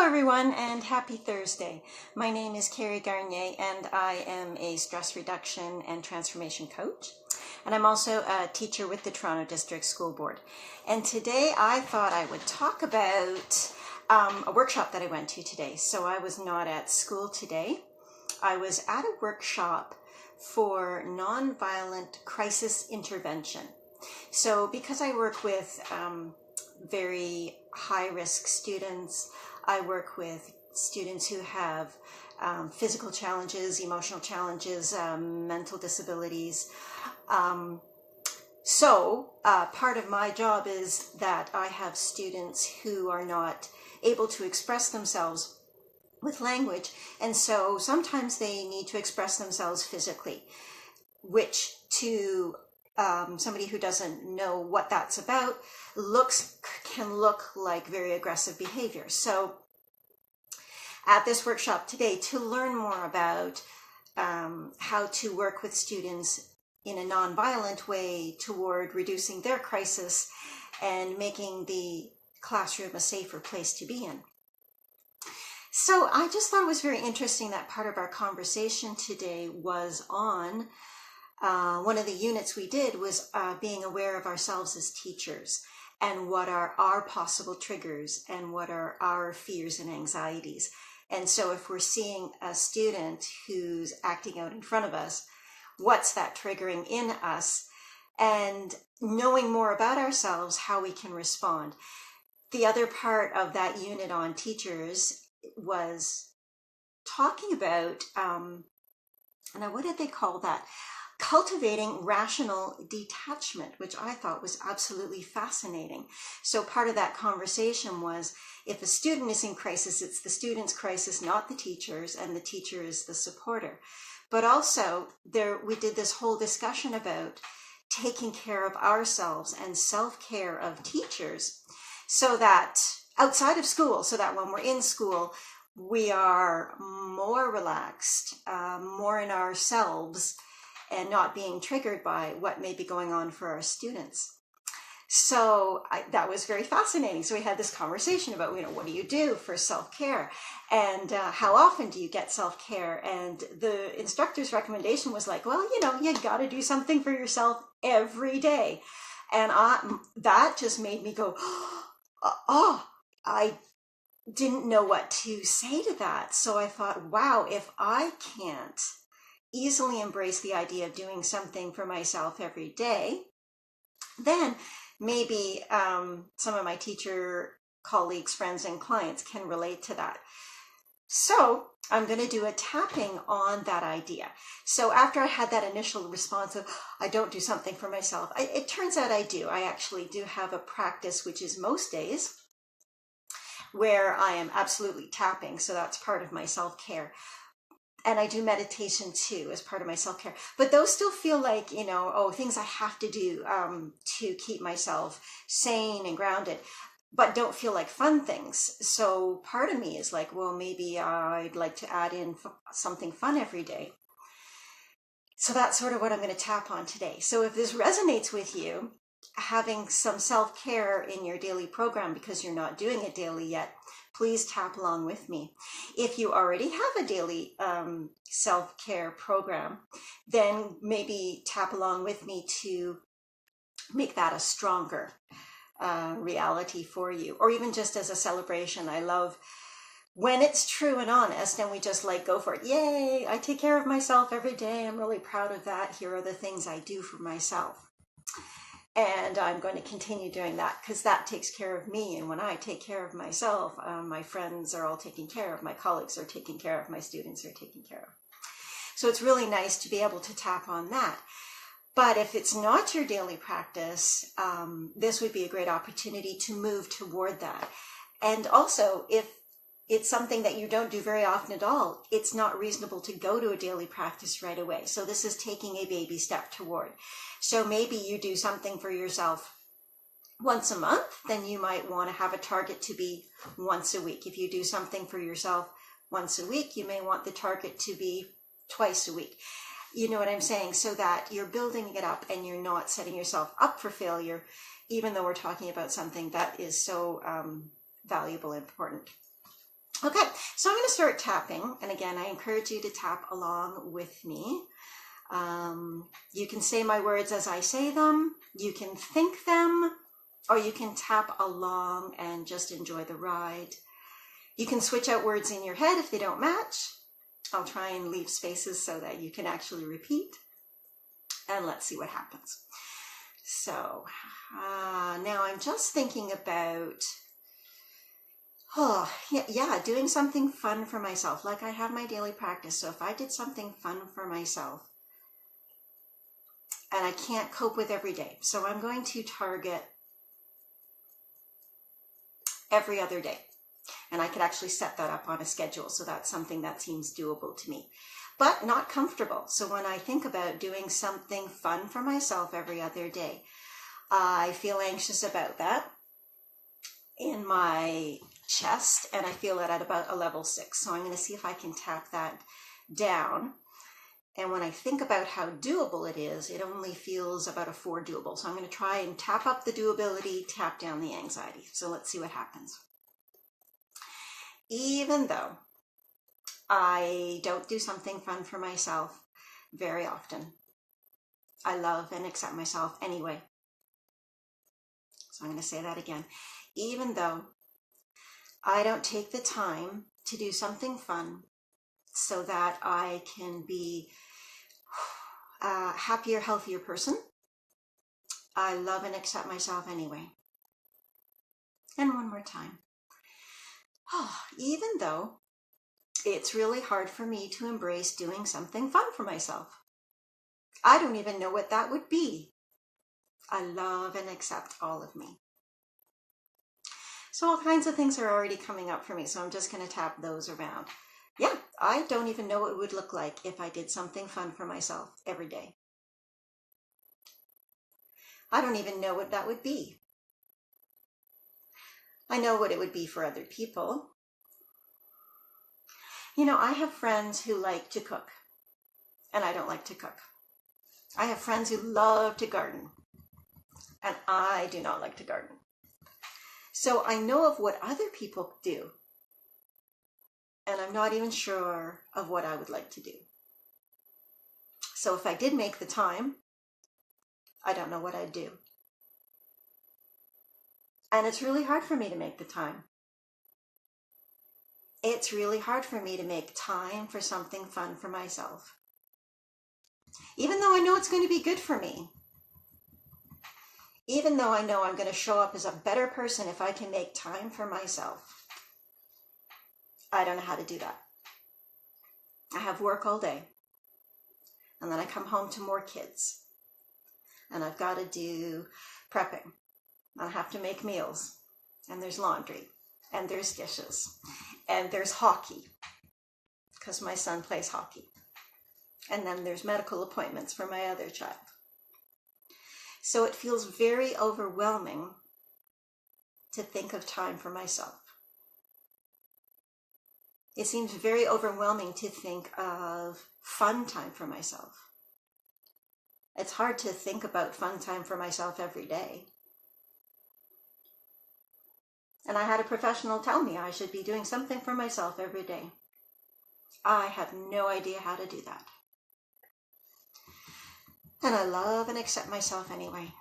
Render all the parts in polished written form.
Hello everyone and happy Thursday. My name is Kerry Garnier and I am a stress reduction and transformation coach. And I'm also a teacher with the Toronto District School Board. And today I thought I would talk about a workshop that I went to today. So I was not at school today. I was at a workshop for nonviolent crisis intervention. So because I work with very high-risk students, I work with students who have physical challenges, emotional challenges, mental disabilities. So part of my job is that I have students who are not able to express themselves with language, and so sometimes they need to express themselves physically, which to somebody who doesn't know what that's about can look like very aggressive behavior. So at this workshop today, to learn more about how to work with students in a nonviolent way toward reducing their crisis and making the classroom a safer place to be in. So I just thought it was very interesting that part of our conversation today was on one of the units we did was being aware of ourselves as teachers and what are our possible triggers and what are our fears and anxieties. And so if we're seeing a student who's acting out in front of us, what's that triggering in us? And knowing more about ourselves, how we can respond. The other part of that unit on teachers was talking about, now what did they call that? Cultivating rational detachment, which I thought was absolutely fascinating. So part of that conversation was, if a student is in crisis, it's the student's crisis, not the teacher's, and the teacher is the supporter. But also we did this whole discussion about taking care of ourselves and self-care of teachers, so that outside of school, so that when we're in school, we are more relaxed, more in ourselves, and not being triggered by what may be going on for our students. So that was very fascinating. So we had this conversation about, what do you do for self-care? And how often do you get self-care? And the instructor's recommendation was like, well, you got to do something for yourself every day. And that just made me go, oh, I didn't know what to say to that. So I thought, wow, if I can't easily embrace the idea of doing something for myself every day, then maybe some of my teacher colleagues, friends, and clients can relate to that. So I'm going to do a tapping on that idea. So after I had that initial response of, I don't do something for myself, it turns out I do. I actually do have a practice, which is most days, where I am absolutely tapping. So that's part of my self-care. And I do meditation too as part of my self-care. But those still feel like, things I have to do to keep myself sane and grounded, but don't feel like fun things. So part of me is like, well, maybe I'd like to add in something fun every day. So that's sort of what I'm going to tap on today. So if this resonates with you, having some self-care in your daily program because you're not doing it daily yet, please tap along with me. If you already have a daily self-care program, then maybe tap along with me to make that a stronger reality for you, or even just as a celebration. I love when it's true and honest and we just go for it. Yay, I take care of myself every day. I'm really proud of that. Here are the things I do for myself. And I'm going to continue doing that because that takes care of me. And when I take care of myself, my friends are all taken care of, my colleagues are taken care of, my students are taken care of. So it's really nice to be able to tap on that. But if it's not your daily practice, this would be a great opportunity to move toward that. And also, if it's something that you don't do very often at all, it's not reasonable to go to a daily practice right away. So this is taking a baby step toward. So maybe you do something for yourself once a month, then you might want to have a target to be once a week. If you do something for yourself once a week, you may want the target to be twice a week. You know what I'm saying? So that you're building it up and you're not setting yourself up for failure, even though we're talking about something that is so valuable and important. Okay, so I'm going to start tapping. And again, I encourage you to tap along with me. You can say my words as I say them. You can think them, or you can tap along and just enjoy the ride. You can switch out words in your head if they don't match. I'll try and leave spaces so that you can actually repeat. And let's see what happens. So now I'm just thinking about, doing something fun for myself. Like I have my daily practice. So if I did something fun for myself, and I can't cope with every day, so I'm going to target every other day. And I could actually set that up on a schedule. So that's something that seems doable to me, but not comfortable. So when I think about doing something fun for myself every other day, I feel anxious about that in my chest, and I feel it at about a level 6. So I'm going to see if I can tap that down. And when I think about how doable it is, it only feels about a 4 doable. So I'm going to try and tap up the doability, tap down the anxiety. So let's see what happens. Even though I don't do something fun for myself very often, I love and accept myself anyway. So I'm going to say that again. Even though I don't take the time to do something fun so that I can be a happier, healthier person, I love and accept myself anyway. And one more time. Even though it's really hard for me to embrace doing something fun for myself, I don't even know what that would be. I love and accept all of me. So all kinds of things are already coming up for me, so I'm just going to tap those around. Yeah, I don't even know what it would look like if I did something fun for myself every day. I don't even know what that would be. I know what it would be for other people. You know, I have friends who like to cook, and I don't like to cook. I have friends who love to garden, and I do not like to garden. So I know of what other people do, and I'm not even sure of what I would like to do. So if I did make the time, I don't know what I'd do. And it's really hard for me to make the time. It's really hard for me to make time for something fun for myself. Even though I know it's going to be good for me. Even though I know I'm going to show up as a better person if I can make time for myself. I don't know how to do that. I have work all day. And then I come home to more kids. And I've got to do prepping. I have to make meals. And there's laundry. And there's dishes. And there's hockey. Because my son plays hockey. And then there's medical appointments for my other child. So it feels very overwhelming to think of time for myself. It seems very overwhelming to think of fun time for myself. It's hard to think about fun time for myself every day. And I had a professional tell me I should be doing something for myself every day. I have no idea how to do that. And I love and accept myself anyway.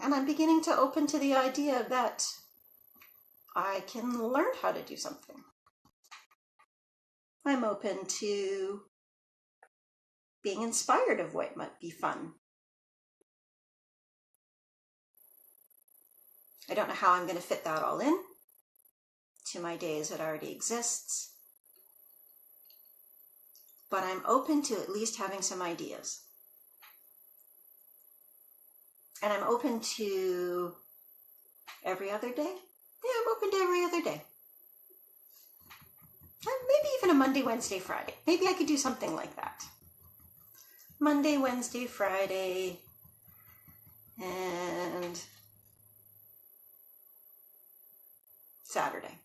And I'm beginning to open to the idea that I can learn how to do something. I'm open to being inspired of what might be fun. I don't know how I'm going to fit that all in to my day as it already exists. But I'm open to at least having some ideas. And I'm open to every other day. Yeah, I'm open to every other day. And maybe even a Monday, Wednesday, Friday. Maybe I could do something like that. Monday, Wednesday, Friday, and Saturday.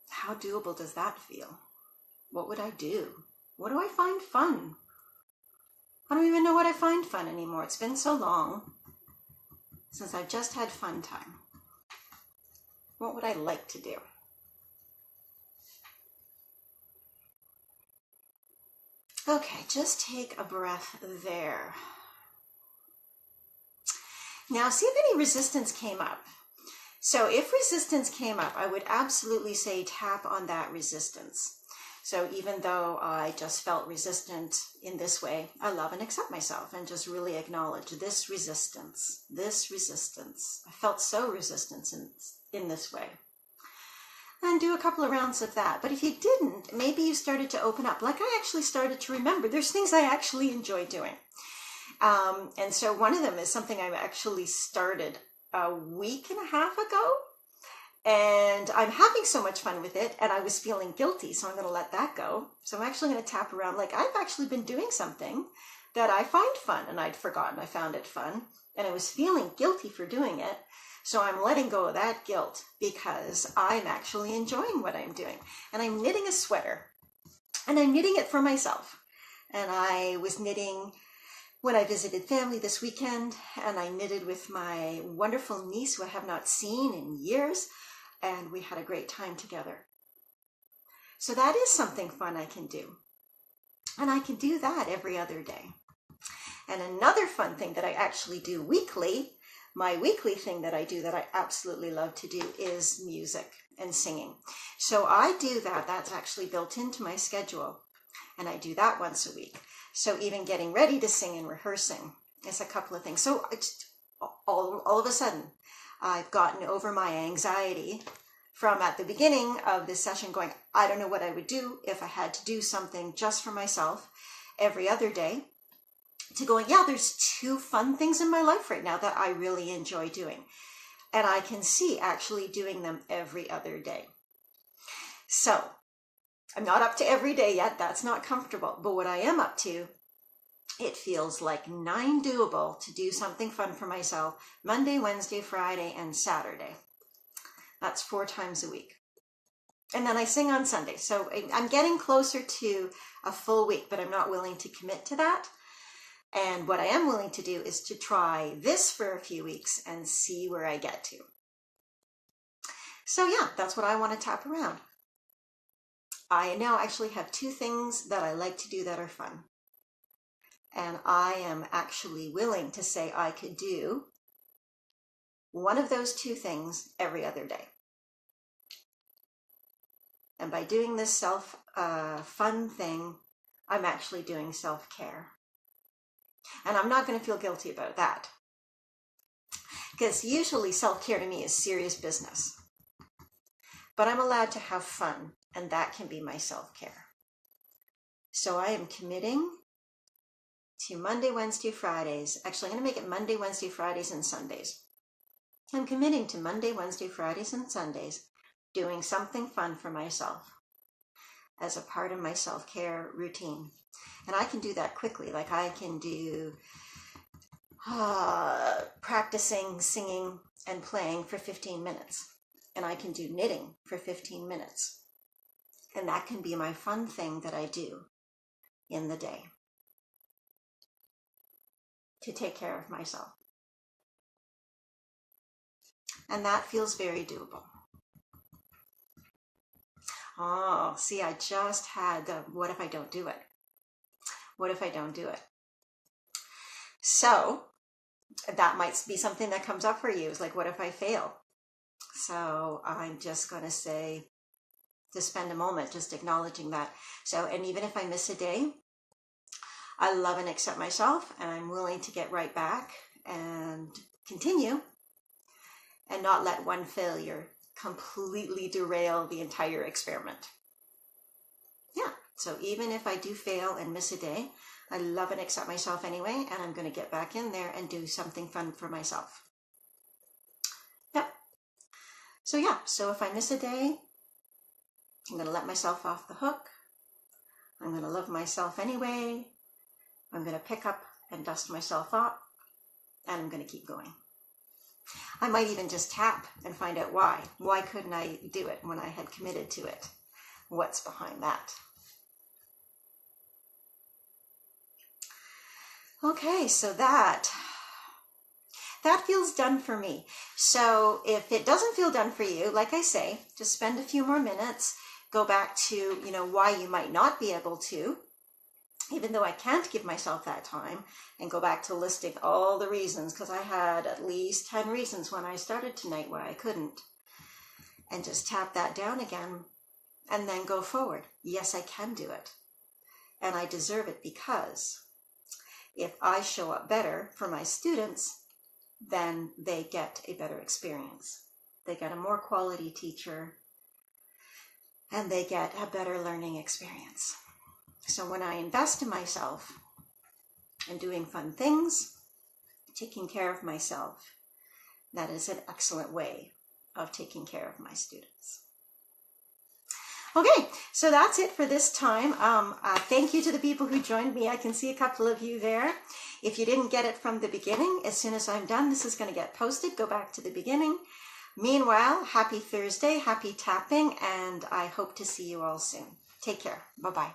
How doable does that feel? What would I do? What do I find fun? I don't even know what I find fun anymore. It's been so long since I've just had fun time, what would I like to do? Okay, just take a breath there. Now see if any resistance came up. So if resistance came up, I would absolutely say tap on that resistance. So even though I just felt resistant in this way, I love and accept myself and just really acknowledge this resistance, this resistance. I felt so resistant in this way. And do a couple of rounds of that. But if you didn't, maybe you started to open up. Like I actually started to remember there's things I actually enjoy doing. And so one of them is something I actually started a week and a half ago. And I'm having so much fun with it, and I was feeling guilty, so I'm going to let that go. So I'm actually going to tap around like I've actually been doing something that I find fun, and I'd forgotten I found it fun, and I was feeling guilty for doing it. So I'm letting go of that guilt because I'm actually enjoying what I'm doing. And I'm knitting a sweater, and I'm knitting it for myself. And I was knitting when I visited family this weekend, and I knitted with my wonderful niece who I have not seen in years. And we had a great time together. So that is something fun I can do. And I can do that every other day. And another fun thing that I actually do weekly, my weekly thing that I do that I absolutely love to do is music and singing. So I do that. That's actually built into my schedule. And I do that once a week. So even getting ready to sing and rehearsing is a couple of things. So it's all of a sudden, I've gotten over my anxiety from at the beginning of this session going, I don't know what I would do if I had to do something just for myself every other day, to going, yeah, there's two fun things in my life right now that I really enjoy doing. And I can see actually doing them every other day. So I'm not up to every day yet. That's not comfortable. But what I am up to, it feels like 9 doable to do something fun for myself Monday, Wednesday, Friday, and Saturday. That's 4 times a week. And then I sing on Sunday. So I'm getting closer to a full week, but I'm not willing to commit to that. And what I am willing to do is to try this for a few weeks and see where I get to. So yeah, that's what I want to tap around. I now actually have 2 things that I like to do that are fun. And I am actually willing to say I could do one of those 2 things every other day. And by doing this fun thing, I'm actually doing self-care. And I'm not going to feel guilty about that. Because usually self-care to me is serious business. But I'm allowed to have fun, and that can be my self-care. So I am committing to Monday, Wednesday, Fridays. Actually, I'm going to make it Monday, Wednesday, Fridays, and Sundays. I'm committing to Monday, Wednesday, Fridays, and Sundays doing something fun for myself as a part of my self-care routine. And I can do that quickly. Like I can do practicing, singing, and playing for 15 minutes. And I can do knitting for 15 minutes. And that can be my fun thing that I do in the day to take care of myself. And that feels very doable. Oh, see, I just had the, what if I don't do it? What if I don't do it? So that might be something that comes up for you. It's like, what if I fail? So I'm just going to say, to spend a moment just acknowledging that. So, and even if I miss a day, I love and accept myself, and I'm willing to get right back and continue and not let one failure completely derail the entire experiment. Yeah, so even if I do fail and miss a day, I love and accept myself anyway, and I'm going to get back in there and do something fun for myself. Yep. So yeah, so if I miss a day, I'm going to let myself off the hook. I'm going to love myself anyway. I'm going to pick up and dust myself up, and I'm going to keep going. I might even just tap and find out why. Why couldn't I do it when I had committed to it? What's behind that? that feels done for me. So if it doesn't feel done for you, like I say, just spend a few more minutes, go back to, why you might not be able to, even though I can't give myself that time, and go back to listing all the reasons, because I had at least 10 reasons when I started tonight why I couldn't. And just tap that down again, and then go forward. Yes, I can do it. And I deserve it, because if I show up better for my students, then they get a better experience. They get a more quality teacher, and they get a better learning experience. So when I invest in myself and doing fun things, taking care of myself, that is an excellent way of taking care of my students. Okay, so that's it for this time. Thank you to the people who joined me. I can see a couple of you there. If you didn't get it from the beginning, as soon as I'm done, this is going to get posted. Go back to the beginning. Meanwhile, happy Thursday, happy tapping, and I hope to see you all soon. Take care. Bye-bye.